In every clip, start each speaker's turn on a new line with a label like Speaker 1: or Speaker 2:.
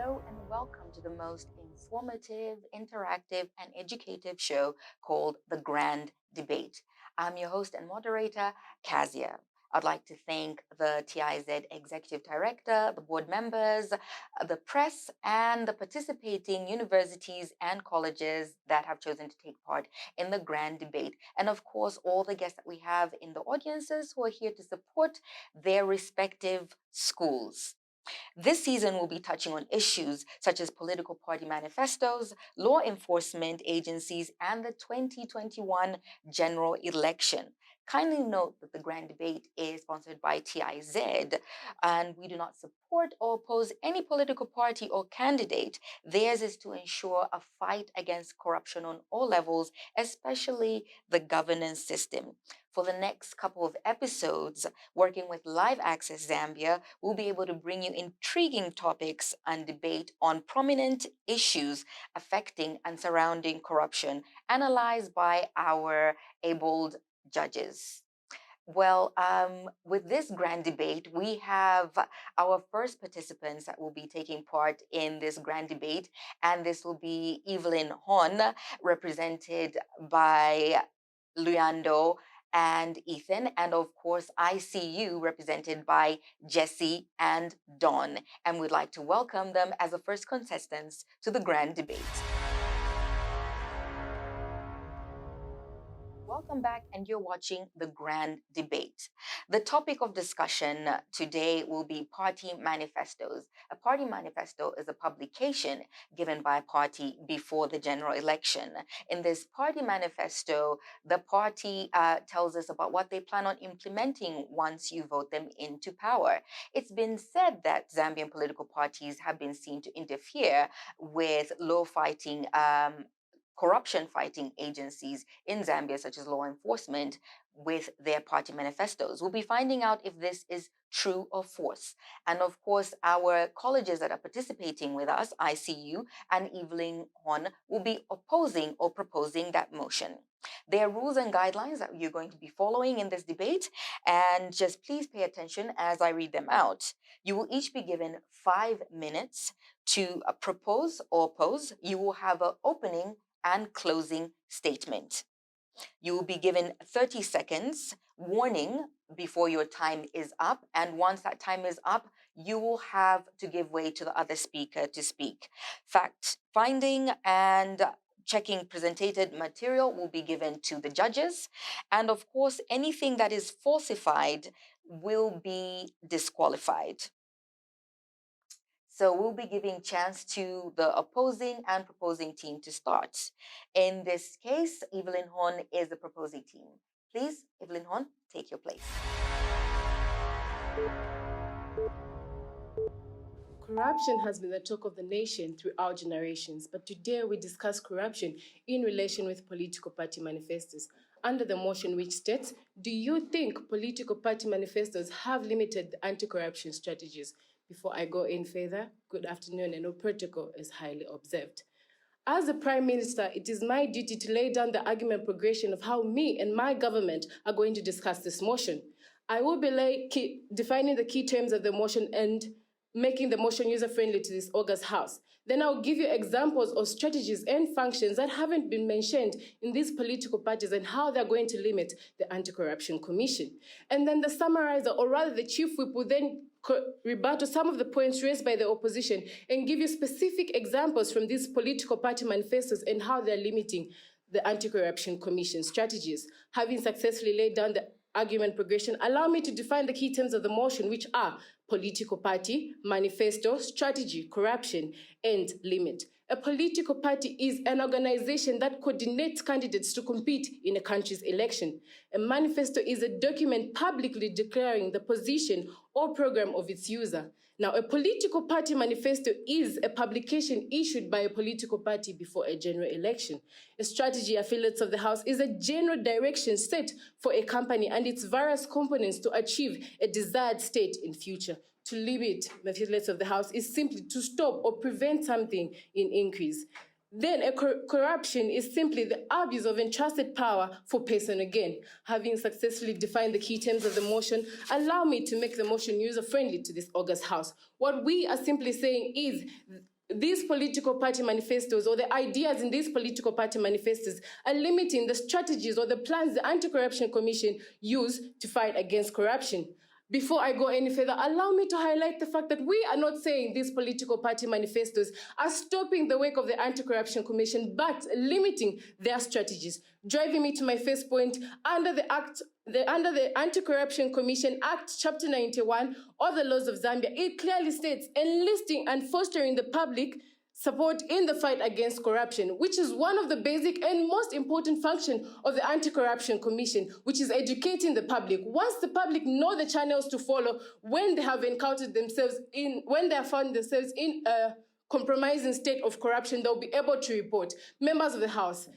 Speaker 1: Hello and welcome to the most informative, interactive, and educative show called The Grand Debate. I'm your host and moderator, Kazia. I'd like to thank the TIZ Executive Director, the board members, the press, and the participating universities and colleges that have chosen to take part in the Grand Debate. And of course, all the guests that we have in the audiences who are here to support their respective schools. This season will be touching on issues such as political party manifestos, law enforcement agencies, and the 2021 general election. Kindly note that the Grand Debate is sponsored by TIZ, and we do not support or oppose any political party or candidate. Theirs is to ensure a fight against corruption on all levels, especially the governance system. For the next couple of episodes, working with Live Access Zambia, we'll be able to bring you intriguing topics and debate on prominent issues affecting and surrounding corruption, analyzed by our abled judges. Well, with this grand debate, we have our first participants that will be taking part in this grand debate, and this will be Evelyn Hon, represented by Luyando and Ethan, and of course, ICU, represented by Jesse and Dawn. And we'd like to welcome them as the first contestants to the grand debate. Welcome back, and you're watching the Grand Debate. The topic of discussion today will be party manifestos. A party manifesto is a publication given by a party before the general election. In this party manifesto, the party tells us about what they plan on implementing once you vote them into power. It's been said that Zambian political parties have been seen to interfere with law-fighting corruption fighting agencies in Zambia, such as law enforcement, with their party manifestos. We'll be finding out if this is true or false. And of course, our colleges that are participating with us, ICU and Evelyn Hon, will be opposing or proposing that motion. There are rules and guidelines that you're going to be following in this debate, and just please pay attention as I read them out. You will each be given 5 minutes to propose or oppose. You will have an opening and closing statement. You will be given 30 seconds warning before your time is up. And once that time is up, you will have to give way to the other speaker to speak. Fact finding and checking presented material will be given to the judges. And of course, anything that is falsified will be disqualified. So we'll be giving chance to the opposing and proposing team to start. In this case, Evelyn Hon is the proposing team. Please, Evelyn Hon, take your place.
Speaker 2: Corruption has been the talk of the nation throughout generations, but today we discuss corruption in relation with political party manifestos. Under the motion which states, do you think political party manifestos have limited the anti-corruption strategies? Before I go in further, good afternoon, and no protocol is highly observed. As the Prime Minister, it is my duty to lay down the argument progression of how me and my government are going to discuss this motion. I will be defining the key terms of the motion and making the motion user-friendly to this August House. Then I'll give you examples of strategies and functions that haven't been mentioned in these political parties and how they're going to limit the Anti-Corruption Commission. And then the summarizer, or rather the chief whip, will then rebuttal some of the points raised by the opposition and give you specific examples from these political party manifestos and how they're limiting the Anti-Corruption Commission strategies. Having successfully laid down the argument progression, allow me to define the key terms of the motion, which are political party, manifesto, strategy, corruption, and limit. A political party is an organization that coordinates candidates to compete in a country's election. A manifesto is a document publicly declaring the position or program of its user. Now, a political party manifesto is a publication issued by a political party before a general election. A strategy, affiliates of the House, is a general direction set for a company and its various components to achieve a desired state in future. To limit the affiliates of the House is simply to stop or prevent something in increase. Then corruption is simply the abuse of entrusted power for personal gain. Having successfully defined the key terms of the motion, allow me to make the motion user-friendly to this August House. What we are simply saying is these political party manifestos or the ideas in these political party manifestos are limiting the strategies or the plans the Anti-Corruption Commission use to fight against corruption. Before I go any further, allow me to highlight the fact that we are not saying these political party manifestos are stopping the work of the Anti-Corruption Commission, but limiting their strategies. Driving me to my first point, under the Anti-Corruption Commission Act, Chapter 91 of the laws of Zambia, it clearly states enlisting and fostering the public support in the fight against corruption, which is one of the basic and most important functions of the Anti-Corruption Commission, which is educating the public. Once the public know the channels to follow when they have encountered themselves when they have found themselves in a compromising state of corruption, they'll be able to report. Members of the House,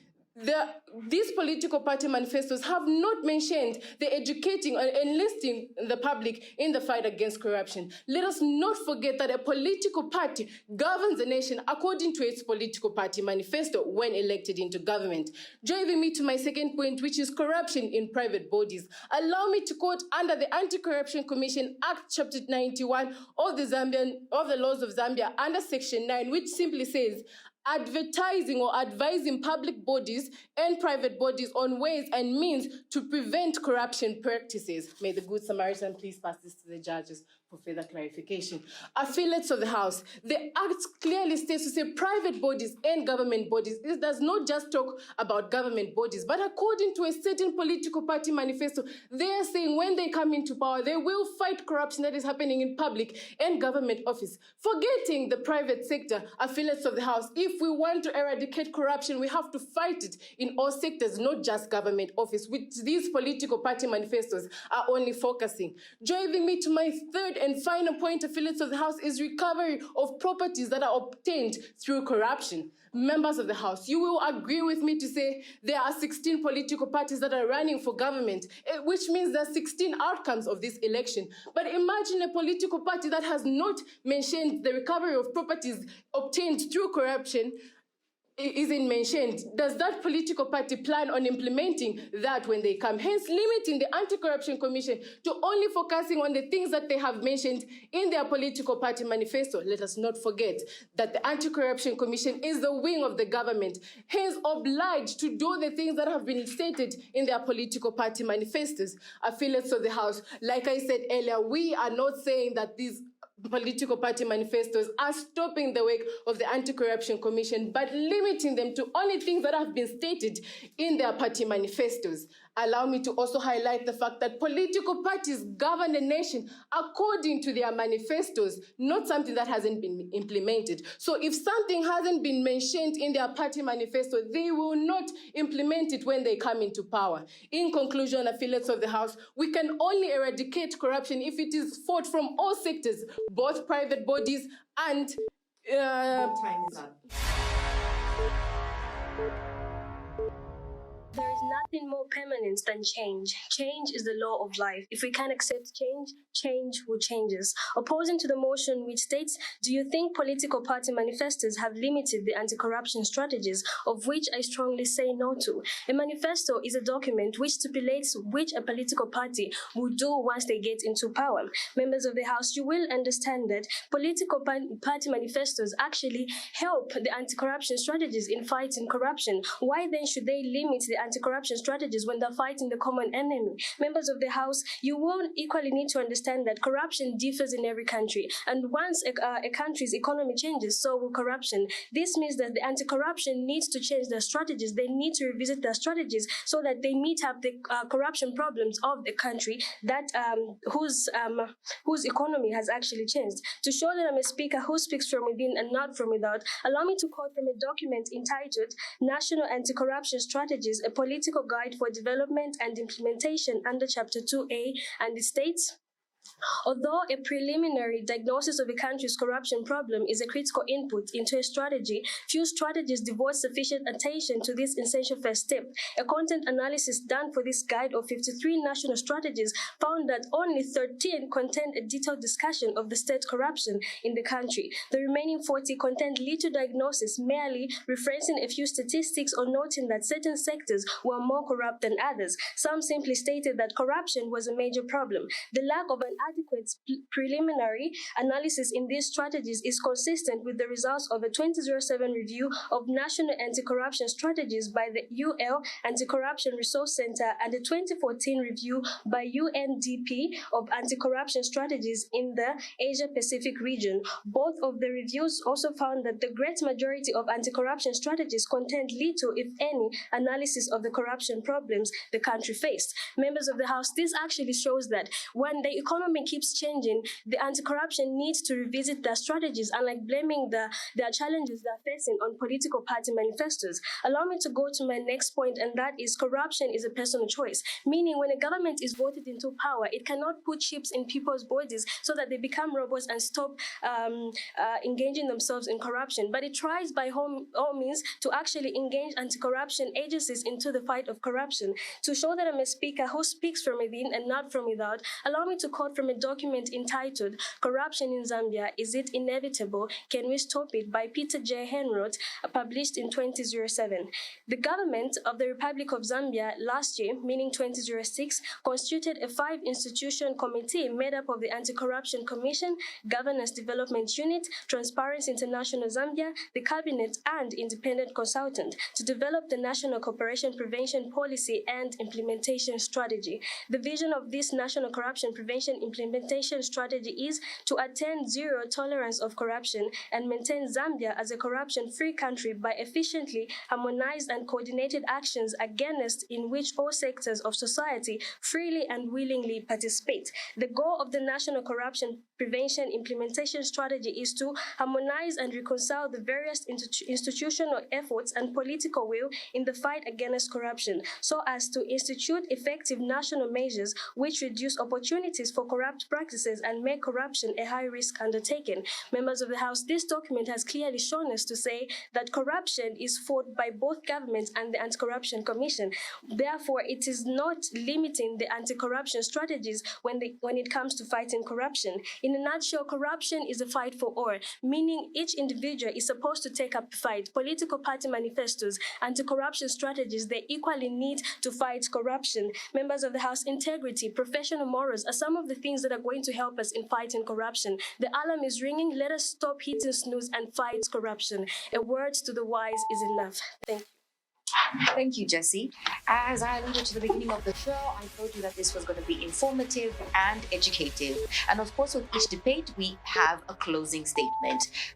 Speaker 2: these political party manifestos have not mentioned the educating or enlisting the public in the fight against corruption. Let us not forget that a political party governs a nation according to its political party manifesto when elected into government. Driving me to my second point, which is corruption in private bodies. Allow me to quote under the Anti-Corruption Commission Act, Chapter 91 of the laws of Zambia, under Section 9, which simply says, advertising or advising public bodies and private bodies on ways and means to prevent corruption practices. May the Good Samaritan please pass this to the judges for further clarification. Affiliates of the House, the Act clearly states to say private bodies and government bodies. It does not just talk about government bodies, but according to a certain political party manifesto, they are saying when they come into power, they will fight corruption that is happening in public and government office. Forgetting the private sector, affiliates of the House, if we want to eradicate corruption, we have to fight it in all sectors, not just government office, which these political party manifestos are only focusing. Driving me to my third and final point, affiliates of the House, is recovery of properties that are obtained through corruption. Members of the House, you will agree with me to say there are 16 political parties that are running for government, which means there are 16 outcomes of this election. But imagine a political party that has not mentioned the recovery of properties obtained through corruption isn't mentioned. Does that political party plan on implementing that when they come? Hence, limiting the Anti-Corruption Commission to only focusing on the things that they have mentioned in their political party manifesto. Let us not forget that the Anti-Corruption Commission is the wing of the government, hence obliged to do the things that have been stated in their political party manifestos. Affiliates of the House, like I said earlier, we are not saying that these political party manifestos are stopping the work of the Anti-Corruption Commission, but limiting them to only things that have been stated in their party manifestos. Allow me to also highlight the fact that political parties govern a nation according to their manifestos, not something that hasn't been implemented. So if something hasn't been mentioned in their party manifesto, they will not implement it when they come into power. In conclusion, affiliates of the House, we can only eradicate corruption if it is fought from all sectors, both private bodies and...
Speaker 1: Time is up.
Speaker 3: There is nothing more permanent than change. Change is the law of life. If we can accept change, change will change us. Opposing to the motion which states, do you think political party manifestos have limited the anti-corruption strategies, of which I strongly say no to? A manifesto is a document which stipulates which a political party will do once they get into power. Members of the House, you will understand that political party manifestos actually help the anti-corruption strategies in fighting corruption. Why then should they limit the anti-corruption strategies when they're fighting the common enemy? Members of the House, you will equally need to understand that corruption differs in every country, and once a country's economy changes, so will corruption. This means that the anti-corruption needs to change their strategies. They need to revisit their strategies so that they meet up the corruption problems of the country that whose economy has actually changed. To show that I'm a speaker who speaks from within and not from without, allow me to quote from a document entitled National Anti-Corruption Strategies, a Political Guide for Development and Implementation under Chapter 2A, and it states, although a preliminary diagnosis of a country's corruption problem is a critical input into a strategy, few strategies devote sufficient attention to this essential first step. A content analysis done for this guide of 53 national strategies found that only 13 contained a detailed discussion of the state corruption in the country. The remaining 40 contained little diagnosis, merely referencing a few statistics or noting that certain sectors were more corrupt than others. Some simply stated that corruption was a major problem. The lack of an and adequate preliminary analysis in these strategies is consistent with the results of a 2007 review of national anti-corruption strategies by the UL Anti-Corruption Resource Center and a 2014 review by UNDP of anti-corruption strategies in the Asia-Pacific region. Both of the reviews also found that the great majority of anti-corruption strategies contained little, if any, analysis of the corruption problems the country faced. Members of the House, this actually shows that when the economy keeps changing, the anti-corruption needs to revisit their strategies, unlike blaming their challenges they're facing on political party manifestos. Allow me to go to my next point, and that is corruption is a personal choice, meaning when a government is voted into power, it cannot put chips in people's bodies so that they become robots and stop engaging themselves in corruption. But it tries by all means to actually engage anti-corruption agencies into the fight of corruption. To show that I'm a speaker who speaks from within and not from without, allow me to quote from a document entitled Corruption in Zambia, Is It Inevitable? Can We Stop It? By Peter J. Henroth, published in 2007. The government of the Republic of Zambia last year, meaning 2006, constituted a 5-institution committee made up of the Anti-Corruption Commission, Governance Development Unit, Transparency International Zambia, the Cabinet, and independent consultant to develop the National Corruption Prevention Policy and Implementation Strategy. The vision of this National Corruption Prevention Implementation Strategy is to attain zero tolerance of corruption and maintain Zambia as a corruption-free country by efficiently harmonized and coordinated actions against in which all sectors of society freely and willingly participate. The goal of the National Corruption Prevention Implementation Strategy is to harmonize and reconcile the various institutional efforts and political will in the fight against corruption, so as to institute effective national measures which reduce opportunities for corrupt practices and make corruption a high-risk undertaking. Members of the House, this document has clearly shown us to say that corruption is fought by both governments and the Anti-Corruption Commission. Therefore, it is not limiting the anti-corruption strategies when it comes to fighting corruption. In a nutshell, corruption is a fight for all, meaning each individual is supposed to take up the fight. Political party manifestos, anti-corruption strategies, they equally need to fight corruption. Members of the House, integrity, professional morals are some of the things that are going to help us in fighting corruption. The alarm is ringing. Let us stop hitting snooze and fight corruption. A word to the wise is enough. Thank you.
Speaker 1: Thank you, Jessie. As I alluded to the beginning of the show, I told you that this was going to be informative and educative. And of course, with each debate, we have a closing statement.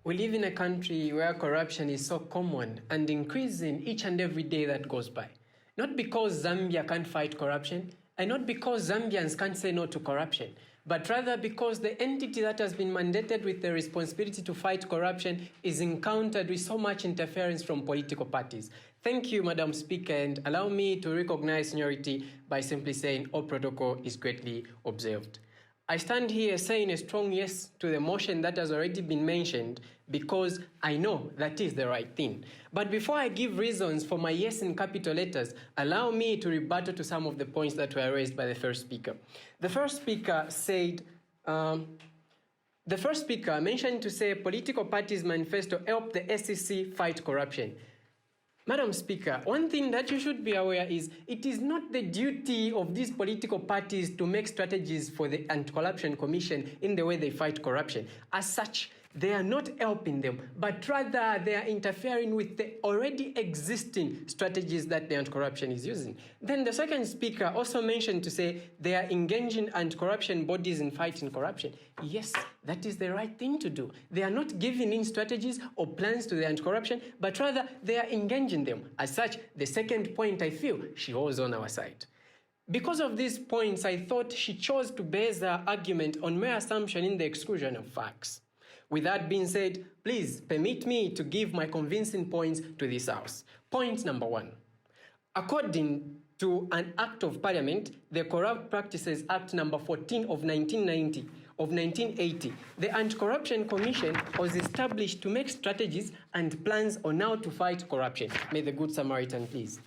Speaker 4: We live in a country where corruption is so common and increasing each and every day that goes by. Not because Zambia can't fight corruption, and not because Zambians can't say no to corruption, but rather because the entity that has been mandated with the responsibility to fight corruption is encountered with so much interference from political parties. Thank you, Madam Speaker, and allow me to recognize seniority by simply saying all protocol is greatly observed. I stand here saying a strong yes to the motion that has already been mentioned because I know that is the right thing. But before I give reasons for my yes in capital letters, allow me to rebuttal to some of the points that were raised by the first speaker. The first speaker mentioned to say political parties manifesto help the SEC fight corruption. Madam Speaker, one thing that you should be aware is it is not the duty of these political parties to make strategies for the Anti-Corruption Commission in the way they fight corruption. As such, they are not helping them, but rather they are interfering with the already existing strategies that the anti-corruption is using. Then the second speaker also mentioned to say they are engaging anti-corruption bodies in fighting corruption. Yes, that is the right thing to do. They are not giving in strategies or plans to the anti-corruption, but rather they are engaging them. As such, the second point, I feel, she was on our side. Because of these points, I thought she chose to base her argument on mere assumption in the exclusion of facts. With that being said, please permit me to give my convincing points to this House. Point number one. According to an Act of Parliament, the Corrupt Practices Act number 14 of 1980, the Anti-Corruption Commission was established to make strategies and plans on how to fight corruption. May the Good Samaritan please.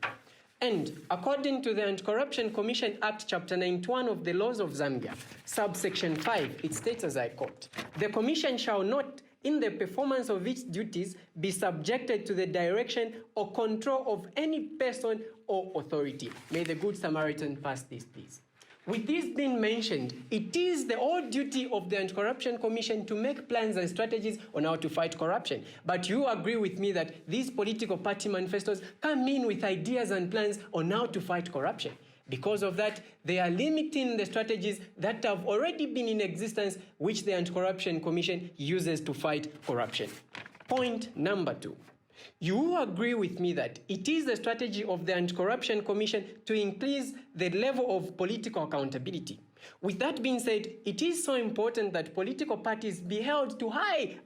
Speaker 4: And according to the Anti-Corruption Commission Act, Chapter 91 of the Laws of Zambia, subsection 5, it states as I quote, "The Commission shall not, in the performance of its duties, be subjected to the direction or control of any person or authority." May the Good Samaritan pass this, please. With this being mentioned, it is the whole duty of the Anti-Corruption Commission to make plans and strategies on how to fight corruption. But you agree with me that these political party manifestos come in with ideas and plans on how to fight corruption. Because of that, they are limiting the strategies that have already been in existence, which the Anti-Corruption Commission uses to fight corruption. Point number 2. You agree with me that it is the strategy of the Anti-Corruption Commission to increase the level of political accountability. With that being said, it is so important that political parties be held to high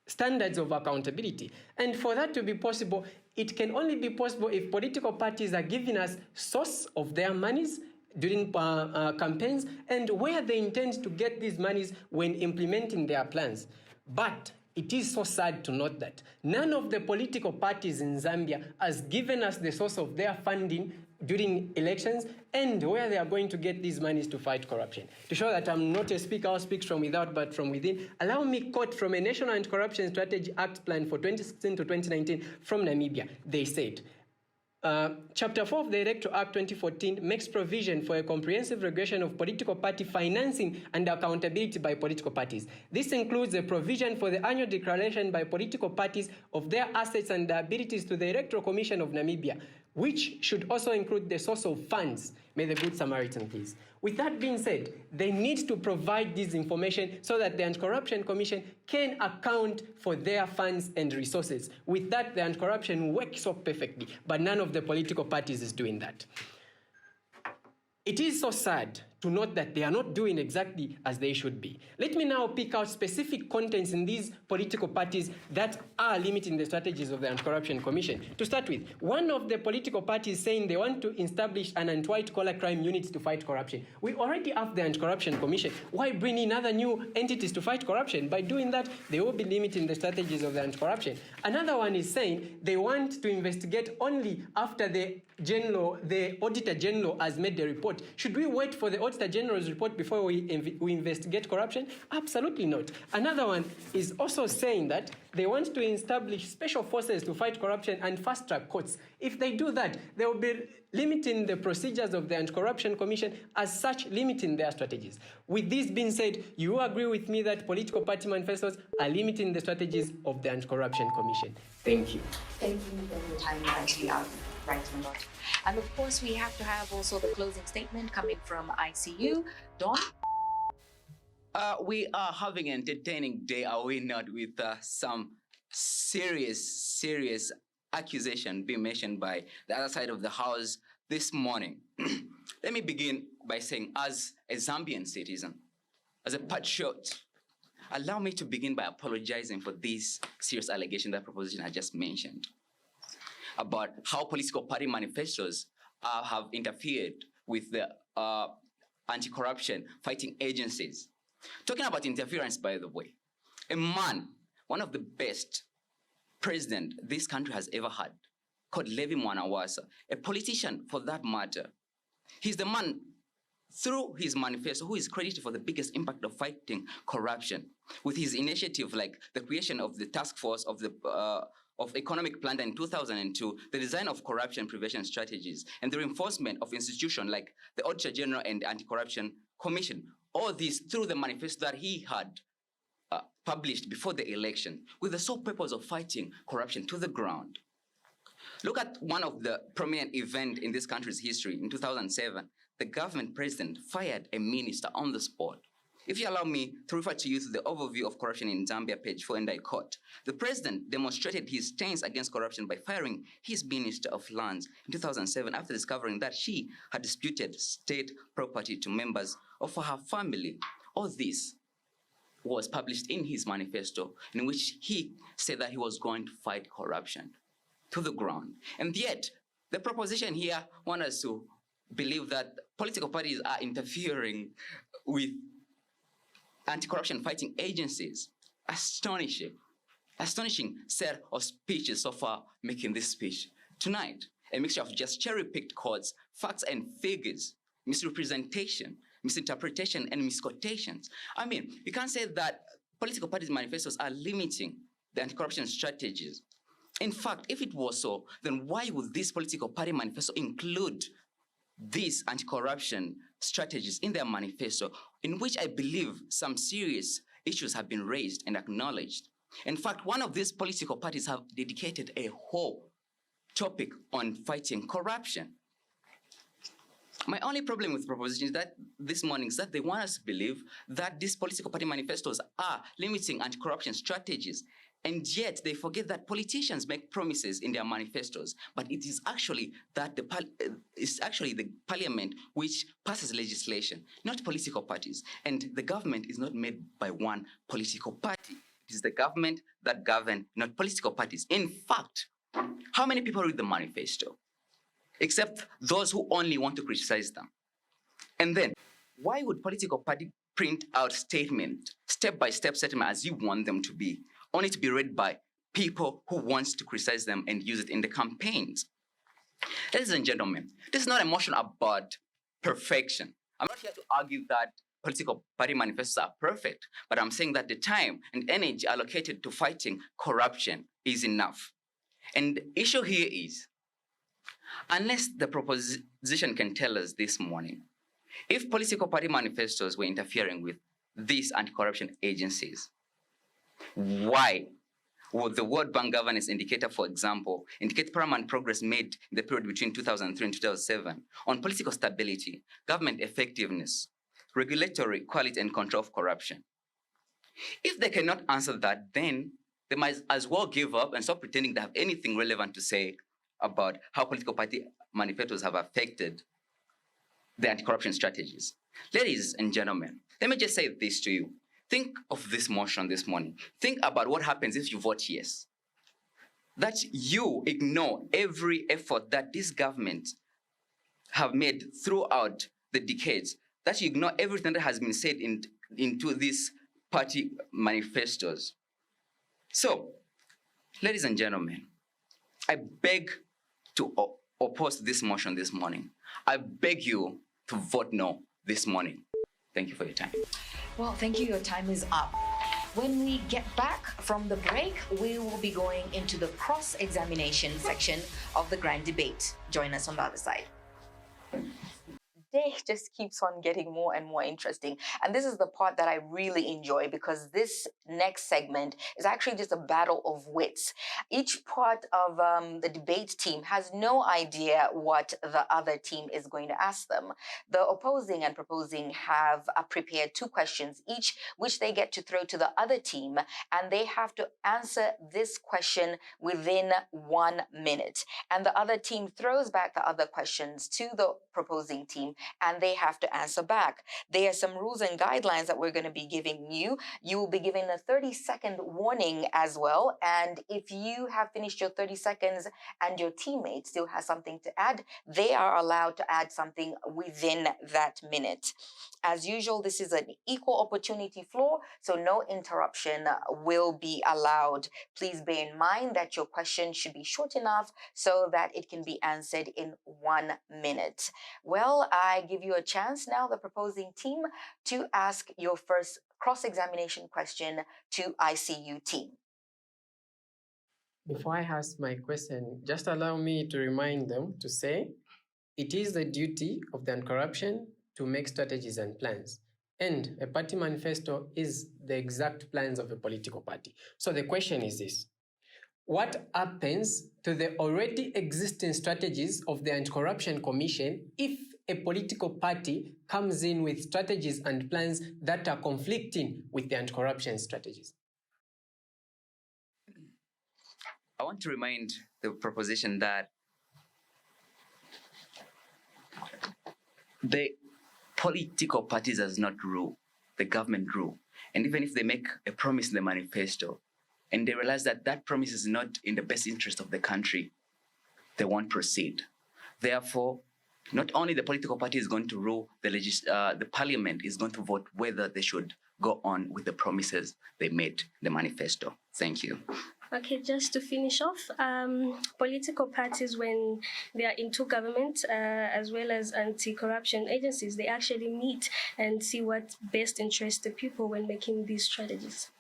Speaker 4: standards of accountability. And for that to be possible, it can only be possible if political parties are giving us source of their monies during campaigns and where they intend to get these monies when implementing their plans. But it is so sad to note that none of the political parties in Zambia has given us the source of their funding during elections and where they are going to get these monies to fight corruption. To show that I'm not a speaker who speaks from without but from within, allow me quote from a National Anti-Corruption Strategy Act Plan for 2016 to 2019 from Namibia. They said, Chapter 4 of the Electoral Act 2014 makes provision for a comprehensive regulation of political party financing and accountability by political parties. This includes a provision for the annual declaration by political parties of their assets and liabilities to the Electoral Commission of Namibia, which should also include the source of funds. May the Good Samaritan please. With that being said, they need to provide this information so that the Anti-Corruption Commission can account for their funds and resources. With that, the anti-corruption works so perfectly, but none of the political parties is doing that. It is so sad to note that they are not doing exactly as they should be. Let me now pick out specific contents in these political parties that are limiting the strategies of the Anti-Corruption Commission. To start with, one of the political parties saying they want to establish an anti-white collar crime unit to fight corruption. We already have the Anti-Corruption Commission. Why bring in other new entities to fight corruption? By doing that, they will be limiting the strategies of the anti-corruption. Another one is saying they want to investigate only after the Auditor General has made the report. Should we wait for the Auditor General's report before we investigate corruption? Absolutely not. Another one is also saying that they want to establish special forces to fight corruption and fast-track courts. If they do that, they will be limiting the procedures of the Anti-Corruption Commission, as such limiting their strategies. With this being said, you agree with me that political party manifestos are limiting the strategies of the Anti-Corruption Commission. Thank you.
Speaker 1: Thank you for your time nicely out. Right, my lord. And of course, we have to have also the closing statement coming from ICU. Don?
Speaker 5: We are having an entertaining day, are we not, with some serious accusation being mentioned by the other side of the house this morning. Let me begin by saying, as a Zambian citizen, as a patriot, allow me to begin by apologizing for this serious allegation that proposition I just mentioned about how political party manifestos have interfered with the anti-corruption fighting agencies. Talking about interference, by the way, a man, one of the best president this country has ever had, called Levi Mwanawasa, a politician for that matter. He's the man, through his manifesto, who is credited for the biggest impact of fighting corruption, with his initiative like the creation of the task force of the economic plan in 2002, the design of corruption prevention strategies, and the reinforcement of institutions like the Auditor General and the Anti-Corruption Commission. All this through the manifesto that he had published before the election, with the sole purpose of fighting corruption to the ground. Look at one of the prominent events in this country's history. In 2007, the government president fired a minister on the spot. If you allow me to refer to you to the overview of corruption in Zambia, page 4, and I quote, the president demonstrated his stance against corruption by firing his minister of lands in 2007 after discovering that she had disputed state property to members of her family. All this was published in his manifesto, in which he said that he was going to fight corruption to the ground. And yet, the proposition here wants us to believe that political parties are interfering with anti-corruption fighting agencies. Astonishing set of speeches so far making this speech tonight. A mixture of just cherry-picked quotes, facts and figures, misrepresentation, misinterpretation, and misquotations. I mean, you can't say that political parties' manifestos are limiting the anti-corruption strategies. In fact, if it was so, then why would this political party manifesto include these anti-corruption strategies in their manifesto, in which I believe some serious issues have been raised and acknowledged. In fact, one of these political parties have dedicated a whole topic on fighting corruption. My only problem with proposition is that this morning is that they want us to believe that these political party manifestos are limiting anti-corruption strategies, and yet they forget that politicians make promises in their manifestos, but it is actually that the parliament which passes legislation, not political parties. And the government is not made by one political party. It is the government that governs, not political parties. In fact, how many people read the manifesto? Except those who only want to criticize them. And then, why would political party print out statement, step-by-step statement as you want them to be, only to be read by people who want to criticize them and use it in the campaigns? Ladies and gentlemen, this is not a motion about perfection. I'm not here to argue that political party manifestos are perfect, but I'm saying that the time and energy allocated to fighting corruption is enough. And the issue here is, unless the proposition can tell us this morning, if political party manifestos were interfering with these anti-corruption agencies, why would the World Bank Governance Indicator, for example, indicate paramount progress made in the period between 2003 and 2007 on political stability, government effectiveness, regulatory quality and control of corruption? If they cannot answer that, then they might as well give up and stop pretending they have anything relevant to say about how political party manifestos have affected the anti-corruption strategies. Ladies and gentlemen, let me just say this to you. Think of this motion this morning. Think about what happens if you vote yes. That you ignore every effort that this government have made throughout the decades. That you ignore everything that has been said into these party manifestos. So, ladies and gentlemen, I beg to oppose this motion this morning. I beg you to vote no this morning. Thank you for your time.
Speaker 1: Well, thank you. Your time is up. When we get back from the break, we will be going into the cross-examination section of the grand debate. Join us on the other side. Day just keeps on getting more and more interesting. And this is the part that I really enjoy, because this next segment is actually just a battle of wits. Each part of the debate team has no idea what the other team is going to ask them. The opposing and proposing have prepared two questions each, which they get to throw to the other team, and they have to answer this question within 1 minute. And the other team throws back the other questions to the proposing team, and they have to answer back. There are some rules and guidelines that we're going to be giving you. You will be given a 30-second warning as well. And if you have finished your 30 seconds and your teammate still has something to add, they are allowed to add something within that minute. As usual, this is an equal opportunity floor, so no interruption will be allowed. Please bear in mind that your question should be short enough so that it can be answered in 1 minute. Well, I give you a chance now, the proposing team, to ask your first cross-examination question to ICU team.
Speaker 4: Before I ask my question, just allow me to remind them to say, it is the duty of the anti-corruption to make strategies and plans. And a party manifesto is the exact plans of a political party. So the question is this: what happens to the already existing strategies of the Anti-Corruption Commission if a political party comes in with strategies and plans that are conflicting with the anti-corruption strategies?
Speaker 5: I want to remind the proposition that the political parties does not rule, the government rule. And even if they make a promise in the manifesto and they realize that that promise is not in the best interest of the country, they won't proceed. Therefore, not only the political party is going to rule, the parliament is going to vote whether they should go on with the promises they made in the manifesto. Thank you.
Speaker 3: Okay, just to finish off, political parties, when they are into government, as well as anti-corruption agencies, they actually meet and see what best interests the people when making these strategies.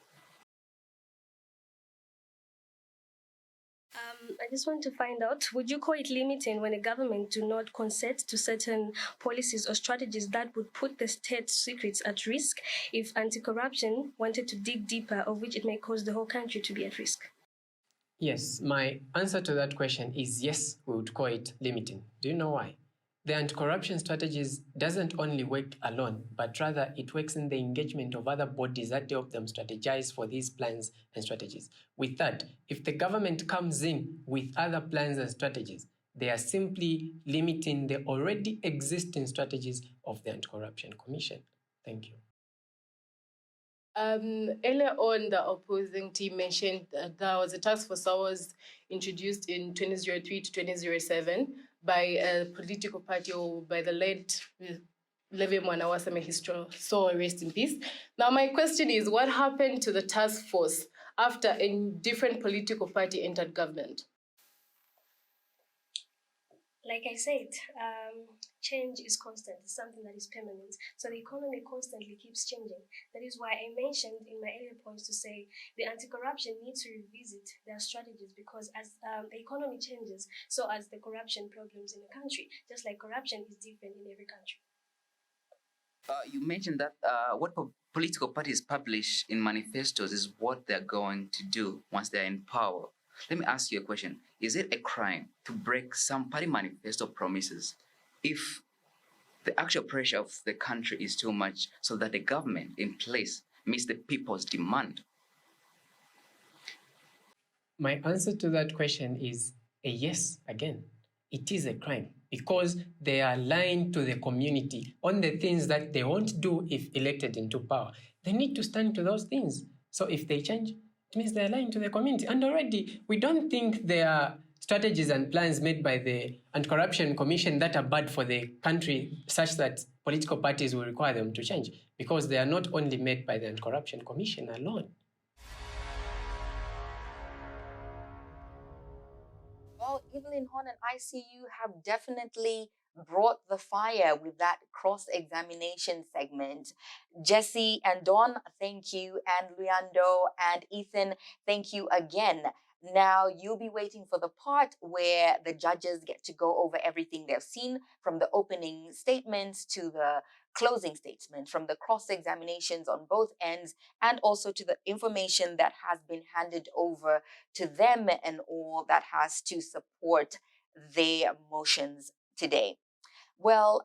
Speaker 3: I just want to find out, would you call it limiting when a government do not consent to certain policies or strategies that would put the state's secrets at risk if anti-corruption wanted to dig deeper, of which it may cause the whole country to be at risk?
Speaker 4: Yes, my answer to that question is yes, we would call it limiting. Do you know why? The anti-corruption strategies doesn't only work alone, but rather it works in the engagement of other bodies that help them strategize for these plans and strategies. With that, if the government comes in with other plans and strategies, they are simply limiting the already existing strategies of the Anti-Corruption Commission. Thank you.
Speaker 2: Earlier on, the opposing team mentioned that there was a task force that was introduced in 2003 to 2007 by a political party or by the late Leve Mwanawasa, his soul rest in peace. Now, my question is, what happened to the task force after a different political party entered government?
Speaker 3: Like I said, change is constant. It's something that is permanent. So the economy constantly keeps changing. That is why I mentioned in my earlier points to say the anti-corruption needs to revisit their strategies, because as the economy changes, so as the corruption problems in the country. Just like corruption is different in every country.
Speaker 5: You mentioned that what political parties publish in manifestos is what they're going to do once they're in power. Let me ask you a question. Is it a crime to break some party manifesto promises if the actual pressure of the country is too much so that the government in place meets the people's demand?
Speaker 4: My answer to that question is a yes again. It is a crime because they are lying to the community on the things that they won't do if elected into power. They need to stand to those things. So if they change, it means they're lying to the community. And already, we don't think there are strategies and plans made by the Anti-Corruption Commission that are bad for the country such that political parties will require them to change, because they are not only made by the Anti-Corruption Commission alone.
Speaker 1: Well, Evelyn Horn and ICU have definitely brought the fire with that cross examination segment. Jesse and Don, thank you. And Leandro and Ethan, thank you again. Now, you'll be waiting for the part where the judges get to go over everything they've seen, from the opening statements to the closing statement, from the cross examinations on both ends, and also to the information that has been handed over to them and all that has to support their motions today. Well,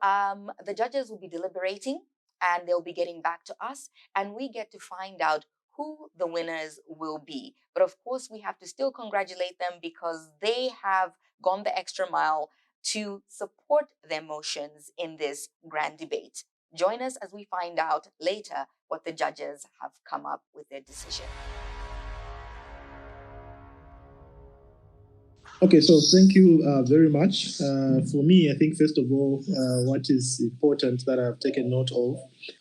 Speaker 1: the judges will be deliberating and they'll be getting back to us, and we get to find out who the winners will be. But of course, we have to still congratulate them because they have gone the extra mile to support their motions in this grand debate. Join us as we find out later what the judges have come up with their decision.
Speaker 6: Okay, so thank you very much. For me, I think, first of all, what is important that I've taken note of,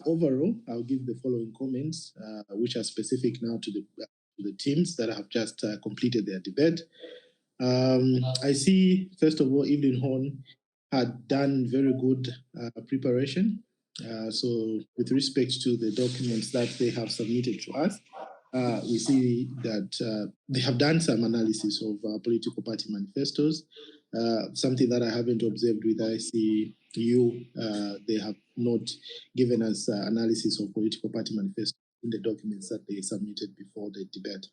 Speaker 6: overall, I'll give the following comments, which are specific now to the teams that have just completed their debate. I see, first of all, Evelyn Horn had done very good preparation. So with respect to the documents that they have submitted to us, we see that they have done some analysis of political party manifestos, something that I haven't observed with ICU. They have not given us analysis of political party manifestos in the documents that they submitted before the debate.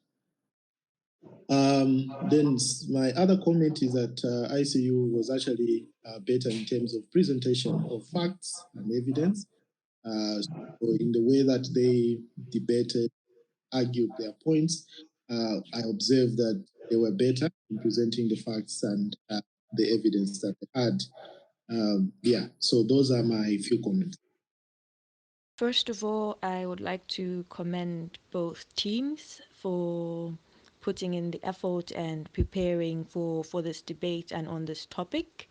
Speaker 6: Then my other comment is that ICU was actually better in terms of presentation of facts and evidence. So in the way that they debated, argued their points, I observed that they were better in presenting the facts and the evidence that they had. Yeah, so those are my few comments.
Speaker 7: First of all, I would like to commend both teams for putting in the effort and preparing for this debate and on this topic.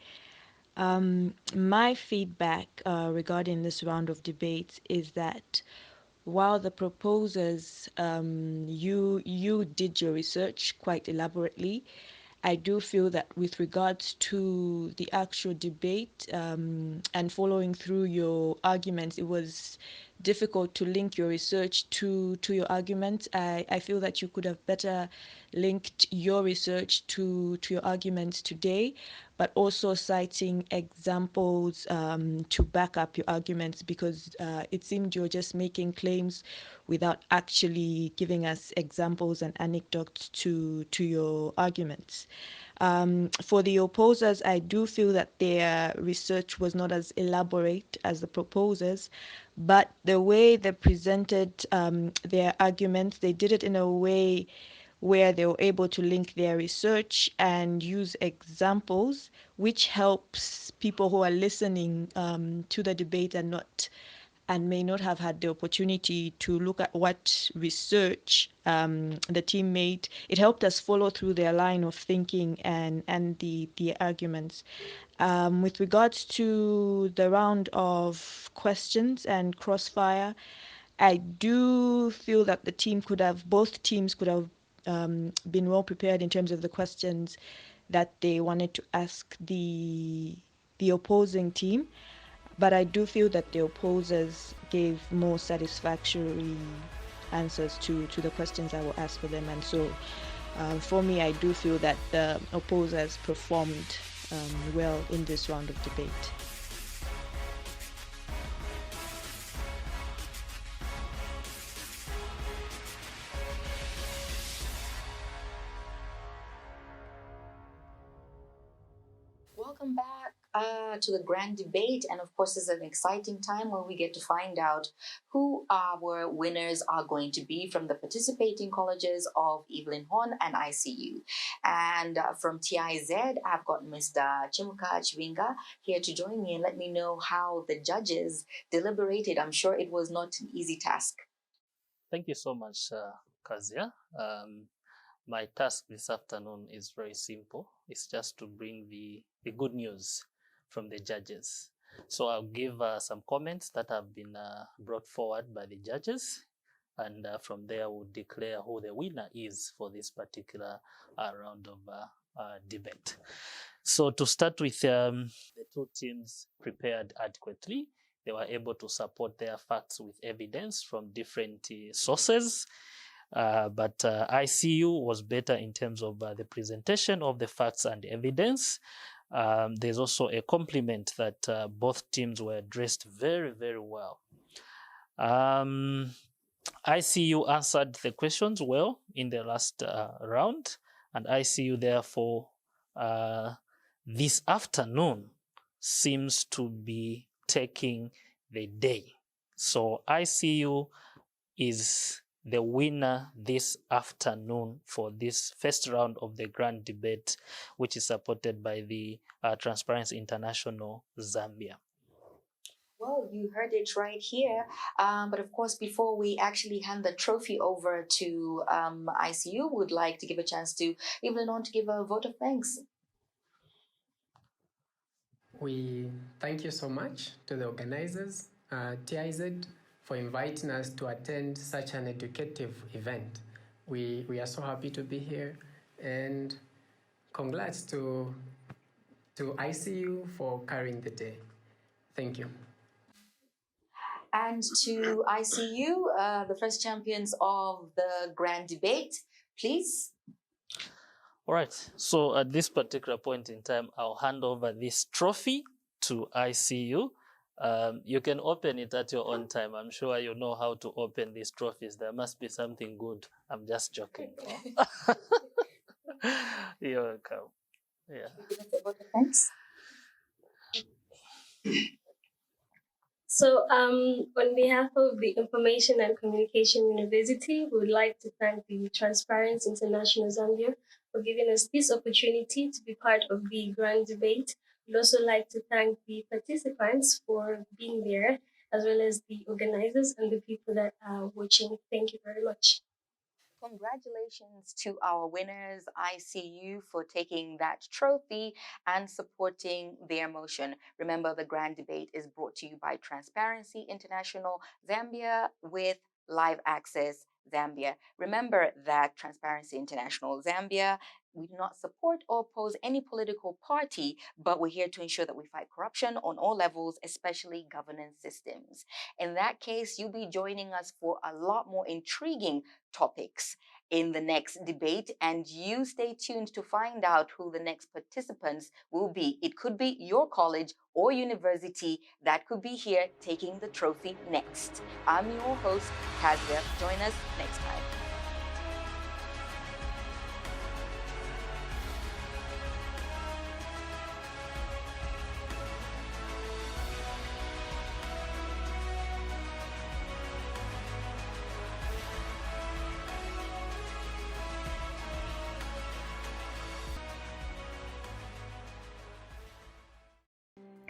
Speaker 7: My feedback regarding this round of debates is that while the proposers, you did your research quite elaborately, I do feel that with regards to the actual debate and following through your arguments, it was difficult to link your research to your arguments. I feel that you could have better linked your research to your arguments today, but also citing examples to back up your arguments, because it seemed you're just making claims without actually giving us examples and anecdotes to your arguments. For the opposers, I do feel that their research was not as elaborate as the proposers, but the way they presented their arguments, they did it in a way where they were able to link their research and use examples, which helps people who are listening to the debate and may not have had the opportunity to look at what research the team made. It helped us follow through their line of thinking and the arguments. With regards to the round of questions and crossfire, I do feel that both teams could have been well prepared in terms of the questions that they wanted to ask the opposing team, but I do feel that the opposers gave more satisfactory answers to the questions that were asked for them, and so for me, I do feel that the opposers performed well in this round of debate.
Speaker 1: Welcome back to the grand debate. And of course, this is an exciting time where we get to find out who our winners are going to be from the participating colleges of Evelyn Horn and ICU. And from TIZ, I've got Mr. Chimuka Chivinga here to join me and let me know how the judges deliberated. I'm sure it was not an easy task.
Speaker 8: Thank you so much, Kazia. My task this afternoon is very simple. It's just to bring the good news from the judges. So I'll give some comments that have been brought forward by the judges, and from there we'll declare who the winner is for this particular round of debate. So to start with, the two teams prepared adequately. They were able to support their facts with evidence from different sources. But ICU was better in terms of the presentation of the facts and evidence. There's also a compliment that both teams were dressed very, very well. ICU answered the questions well in the last round, and ICU therefore this afternoon seems to be taking the day. So ICU is the winner this afternoon for this first round of the grand debate, which is supported by the Transparency International Zambia.
Speaker 1: Well, you heard it right here. But of course, before we actually hand the trophy over to ICU, we would like to give a chance to Evelyn on to give a vote of thanks.
Speaker 9: We thank you so much to the organizers, TIZ, for inviting us to attend such an educative event. We are so happy to be here, and congrats to ICU for carrying the day. Thank you.
Speaker 1: And to ICU, the first champions of the grand debate, please.
Speaker 8: All right, so at this particular point in time, I'll hand over this trophy to ICU. You can open it at your own time. I'm sure you know how to open these trophies. There must be something good. I'm just joking. You're welcome. Yeah.
Speaker 1: Thanks.
Speaker 3: So, on behalf of the Information and Communication University, we would like to thank the Transparency International Zambia for giving us this opportunity to be part of the grand debate. We'd also like to thank the participants for being there, as well as the organizers and the people that are watching. Thank you very much.
Speaker 1: Congratulations to our winners, ICU, for taking that trophy and supporting their motion. Remember, the grand debate is brought to you by Transparency International Zambia with live access Zambia. Remember that Transparency International Zambia, we do not support or oppose any political party, but we're here to ensure that we fight corruption on all levels, especially governance systems. In that case, you'll be joining us for a lot more intriguing topics in the next debate, and you stay tuned to find out who the next participants will be. It could be your college or university that could be here taking the trophy next. I'm your host, Kazia. Join us next time.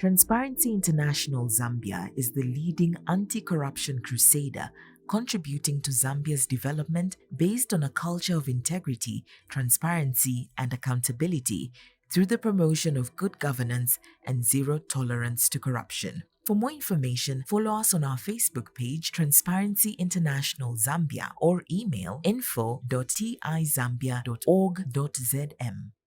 Speaker 10: Transparency International Zambia is the leading anti-corruption crusader, contributing to Zambia's development based on a culture of integrity, transparency, and accountability through the promotion of good governance and zero tolerance to corruption. For more information, follow us on our Facebook page, Transparency International Zambia, or email info.tizambia.org.zm.